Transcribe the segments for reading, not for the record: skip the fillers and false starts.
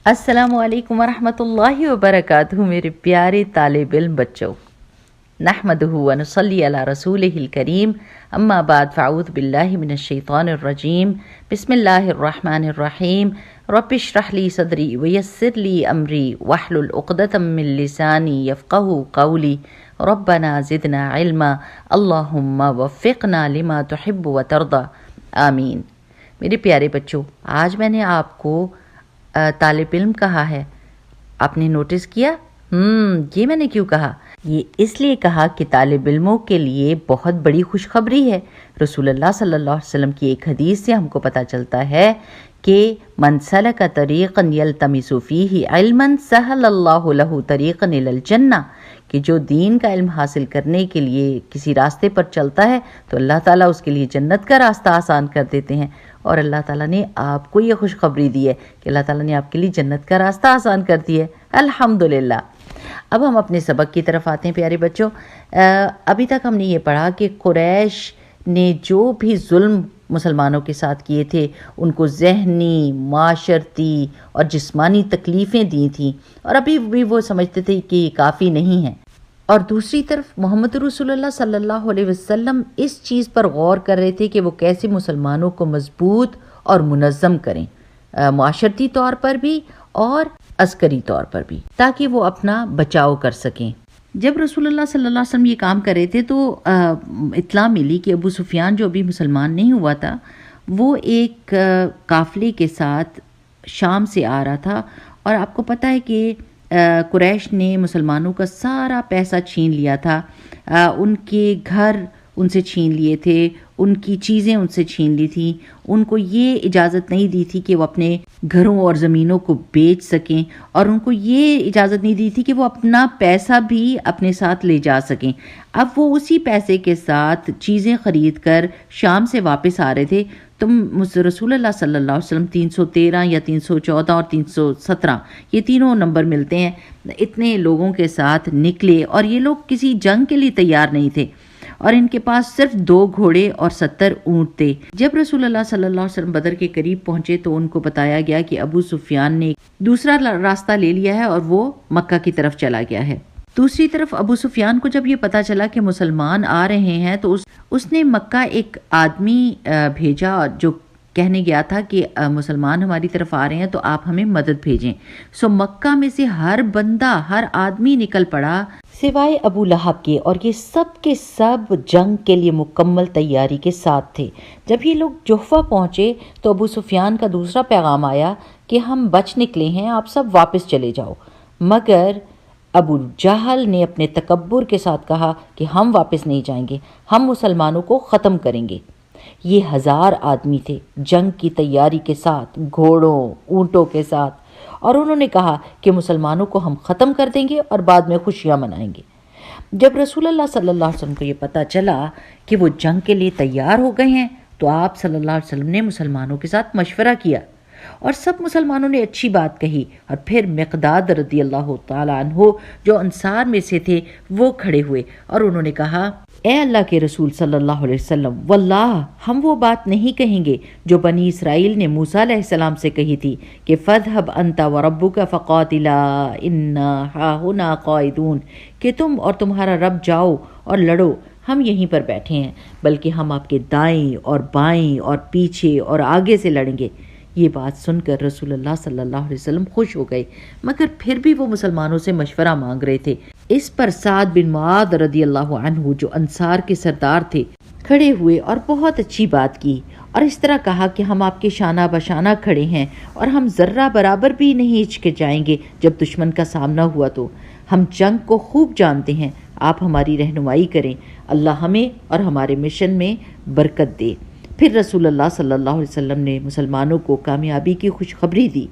अस्सलामु अलैकुम वरहमतुल्लाहि वबरकातुहू। मेरे प्यारे तालिब इल्म बच्चों, नहमदुहु व नुसल्ली अला रसूलिहिल करीम, अम्मा बाद फ़अऊज़ु बिल्लाहि मिनश शैतानिर रजीम, बिस्मिल्लाहिर रहमानिर रहीम। रब्बिश रह ली सदरी व यस्सिर ली अमरी वहलुल उक़दतम मिन लिसानी यफ़क़हू क़ौली। रब्बना ज़िदना इल्मा, अल्लाहुम्मा वफ़्फ़िक़ना लिमा तुहिब्बु व तर्दा, आमीन। मेरे प्यारे बच्चों, आज मैंने आपको तालिब इल्म कहा है, आपने नोटिस किया? ये मैंने क्यों कहा? ये इसलिए कहा कि तालिब इल्मों के लिए बहुत बड़ी खुशखबरी है। रसूलुल्लाह सल्लल्लाहु अलैहि वसल्लम की एक हदीस से हमको पता चलता है कि मन सलका तरीक़न यल्तमिसु फ़ीही इल्मन सहलल्लाहु लहू तरीक़न इलल जन्ना, कि जो दीन का इल्म हासिल करने के लिए किसी रास्ते पर चलता है तो अल्लाह ताला उसके लिए जन्नत का रास्ता आसान कर देते हैं। और अल्लाह ताला ने आपको ये खुशखबरी दी है कि अल्लाह ताला ने आपके लिए जन्नत का रास्ता आसान कर दिया है। अल्हम्दुलिल्लाह। अब हम अपने सबक की तरफ आते हैं प्यारे बच्चों। अभी तक हमने ये पढ़ा कि कुरैश ने जो भी जुल्म मुसलमानों के साथ किए थे, उनको ज़हनी, माशरती और जिस्मानी तकलीफ़ें दी थीं, और अभी भी वो समझते थे कि ये काफ़ी नहीं है। और दूसरी तरफ मोहम्मद रसूलुल्लाह सल्लल्लाहु अलैहि वसल्लम इस चीज़ पर गौर कर रहे थे कि वो कैसे मुसलमानों को मजबूत और मुनज़्ज़म करें, माशरती तौर पर भी और अस्करी तौर पर भी, ताकि वो अपना बचाव कर सकें। जब रसूलुल्लाह सल्लल्लाहु अलैहि वसल्लम ये काम कर रहे थे तो इत्तला मिली कि अबू सुफियान, जो अभी मुसलमान नहीं हुआ था, वो एक काफ़िले के साथ शाम से आ रहा था। और आपको पता है कि कुरैश ने मुसलमानों का सारा पैसा छीन लिया था, उनके घर उनसे छीन लिए थे, उनकी चीज़ें उनसे छीन ली थी। उनको ये इजाज़त नहीं दी थी कि वो अपने घरों और ज़मीनों को बेच सकें, और उनको ये इजाज़त नहीं दी थी कि वो अपना पैसा भी अपने साथ ले जा सकें। अब वो उसी पैसे के साथ चीज़ें ख़रीद कर शाम से वापस आ रहे थे। तो रसूलुल्लाह सल्लल्लाहु अलैहि वसल्लम 313 या 314 और 317 ये तीनों नंबर मिलते हैं, इतने लोगों के साथ निकले। और ये लोग किसी जंग के लिए तैयार नहीं थे, और इनके पास सिर्फ 2 घोड़े और 70 ऊँट थे। जब रसूलुल्लाह सल्लल्लाहु अलैहि वसल्लम बदर के करीब पहुंचे तो उनको बताया गया कि अबू सुफियान ने दूसरा रास्ता ले लिया है और वो मक्का की तरफ चला गया है। दूसरी तरफ अबू सुफियान को जब ये पता चला कि मुसलमान आ रहे हैं तो उसने मक्का एक आदमी भेजा जो कहने गया था कि मुसलमान हमारी तरफ आ रहे हैं तो आप हमें मदद भेजें। सो मक्का में से हर बंदा, हर आदमी निकल पड़ा सिवाय अबू लहब के, और ये सब के सब जंग के लिए मुकम्मल तैयारी के साथ थे। जब ये लोग जुहफा पहुँचे तो अबू सुफियान का दूसरा पैगाम आया कि हम बच निकले हैं, आप सब वापस चले जाओ। मगर अबू जहल ने अपने तकब्बुर के साथ कहा कि हम वापस नहीं जाएंगे, हम मुसलमानों को ख़त्म करेंगे। ये 1000 आदमी थे जंग की तैयारी के साथ, घोड़ों, ऊँटों के साथ, और उन्होंने कहा कि मुसलमानों को हम ख़त्म कर देंगे और बाद में खुशियाँ मनाएंगे। जब रसूलुल्लाह सल्लल्लाहु अलैहि वसल्लम को ये पता चला कि वो जंग के लिए तैयार हो गए हैं तो आप सल्लल्लाहु अलैहि वसल्लम ने मुसलमानों के साथ मशवरा किया, और सब मुसलमानों ने अच्छी बात कही। और फिर मिक़दाद रज़ियल्लाहु ताला अन्हु, जो अंसार में से थे, वो खड़े हुए और उन्होंने कहा, ए अल्लाह के रसूल सल्लल्लाहु अलैहि वसल्लम, वल्लाह हम वो बात नहीं कहेंगे जो बनी इसराइल ने मूसा अलैहिस्सलाम से कही थी कि फ़ज़हब अंता व रब्बुका फ़क़ातिला इन्ना हाहुना क़ाइदून, कि तुम और तुम्हारा रब जाओ और लड़ो, हम यहीं पर बैठे हैं, बल्कि हम आपके दाएं और बाएं और पीछे और आगे से लड़ेंगे। ये बात सुनकर रसूलुल्लाह सल्लल्लाहु अलैहि वसल्लम खुश हो गए, मगर फिर भी वो मुसलमानों से मशवरा मांग रहे थे। इस पर साद बिन मुआद रदियल्लाहु अन्हु, जो अंसार के सरदार थे, खड़े हुए और बहुत अच्छी बात की, और इस तरह कहा कि हम आपके शाना बशाना खड़े हैं और हम ज़र्रा बराबर भी नहीं हिचकिचाएंगे। जब दुश्मन का सामना हुआ तो हम जंग को खूब जानते हैं, आप हमारी रहनुमाई करें, अल्लाह हमें और हमारे मिशन में बरकत दे। फिर रसूलुल्लाह सल्लल्लाहु अलैहि वसल्लम ने मुसलमानों को कामयाबी की खुशखबरी दी।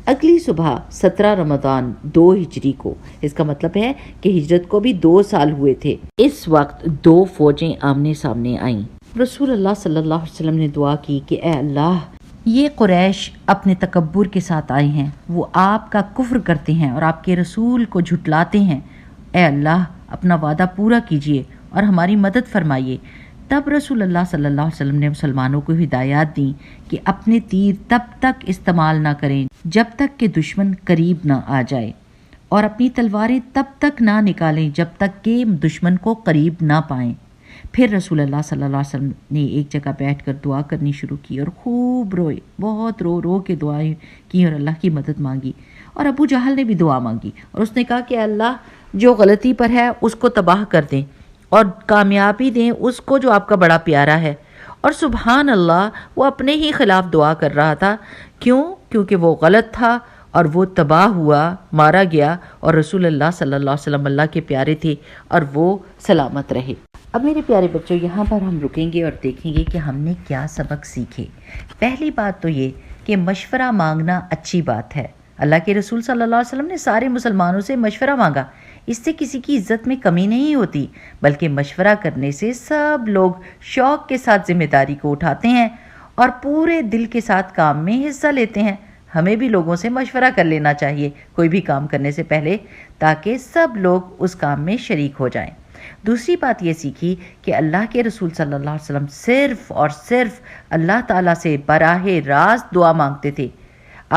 अगली सुबह 17 रमज़ान 2 हिजरी को, इसका मतलब है कि हिजरत को भी 2 साल हुए थे, इस वक्त 2 फौजें आमने सामने आईं। रसूलुल्लाह सल्लल्लाहु अलैहि वसल्लम ने दुआ की कि ए अल्लाह, ये कुरैश अपने तकब्बुर के साथ आए हैं, वो आपका कुफ्र करते हैं और आपके रसूल को झुटलाते हैं। ए अल्लाह, अपना वादा पूरा कीजिए और हमारी मदद फरमाइए। تب رسول اللہ صلی اللہ علیہ وسلم نے مسلمانوں کو ہدایات دیں کہ اپنے تیر تب تک استعمال نہ کریں جب تک کہ دشمن قریب نہ آ جائے، اور اپنی تلواریں تب تک نہ نکالیں جب تک کہ دشمن کو قریب نہ پائیں۔ پھر رسول اللہ صلی اللہ علیہ وسلم نے ایک جگہ بیٹھ کر دعا کرنی شروع کی اور خوب روئے، بہت رو رو کے دعائیں کی اور اللہ کی مدد مانگی۔ اور ابو جہل نے بھی دعا مانگی اور اس نے کہا کہ اللہ جو غلطی پر ہے اس کو تباہ کر دیں اور کامیابی دیں اس کو جو آپ کا بڑا پیارا ہے۔ اور سبحان اللہ، وہ اپنے ہی خلاف دعا کر رہا تھا۔ کیونکہ وہ غلط تھا اور وہ تباہ ہوا، مارا گیا، اور رسول اللہ صلی اللہ علیہ وسلم اللہ کے پیارے تھے اور وہ سلامت رہے۔ اب میرے پیارے بچوں، یہاں پر ہم رکیں گے اور دیکھیں گے کہ ہم نے کیا سبق سیکھے۔ پہلی بات تو یہ کہ مشورہ مانگنا اچھی بات ہے۔ اللہ کے رسول صلی اللہ علیہ وسلم نے سارے مسلمانوں سے مشورہ مانگا، اس سے کسی کی عزت میں کمی نہیں ہوتی، بلکہ مشورہ کرنے سے سب لوگ شوق کے ساتھ ذمہ داری کو اٹھاتے ہیں اور پورے دل کے ساتھ کام میں حصہ لیتے ہیں۔ ہمیں بھی لوگوں سے مشورہ کر لینا چاہیے کوئی بھی کام کرنے سے پہلے، تاکہ سب لوگ اس کام میں شریک ہو جائیں۔ دوسری بات یہ سیکھی کہ اللہ کے رسول صلی اللہ علیہ وسلم صرف اور صرف اللہ تعالیٰ سے براہ راست دعا مانگتے تھے۔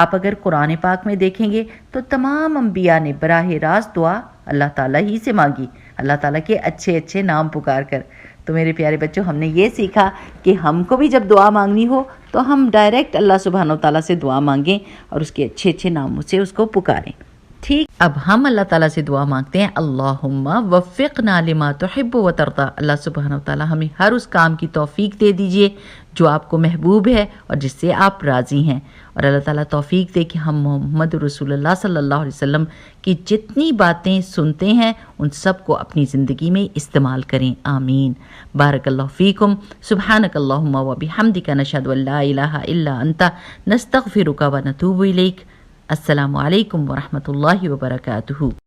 آپ اگر قرآن پاک میں دیکھیں گے تو تمام انبیاء نے براہ راست دعا اللہ تعالیٰ ہی سے مانگی، اللہ تعالیٰ کے اچھے اچھے نام پکار کر۔ تو میرے پیارے بچوں، ہم نے یہ سیکھا کہ ہم کو بھی جب دعا مانگنی ہو تو ہم ڈائریکٹ اللہ سبحانہ و تعالیٰ سے دعا مانگیں اور اس کے اچھے اچھے ناموں سے اس کو پکاریں۔ ٹھیک، اب ہم اللہ تعالیٰ سے دعا مانگتے ہیں، اللہم وفقنا لما تحب و ترضی۔ اللہ سبحانہ و تعالیٰ ہمیں ہر اس کام کی توفیق دے دیجئے جو آپ کو محبوب ہے اور جس سے آپ راضی ہیں، اور اللہ تعالیٰ توفیق دے کہ ہم محمد رسول اللہ صلی اللہ علیہ وسلم کی جتنی باتیں سنتے ہیں ان سب کو اپنی زندگی میں استعمال کریں، آمین۔ بارک اللہ فیکم، سبحانک اللہم و بحمدک، نشہد ان لا الہ الا انت، نستغفرک و نتوب الیک۔ السلام علیکم ورحمۃ اللہ وبرکاتہ۔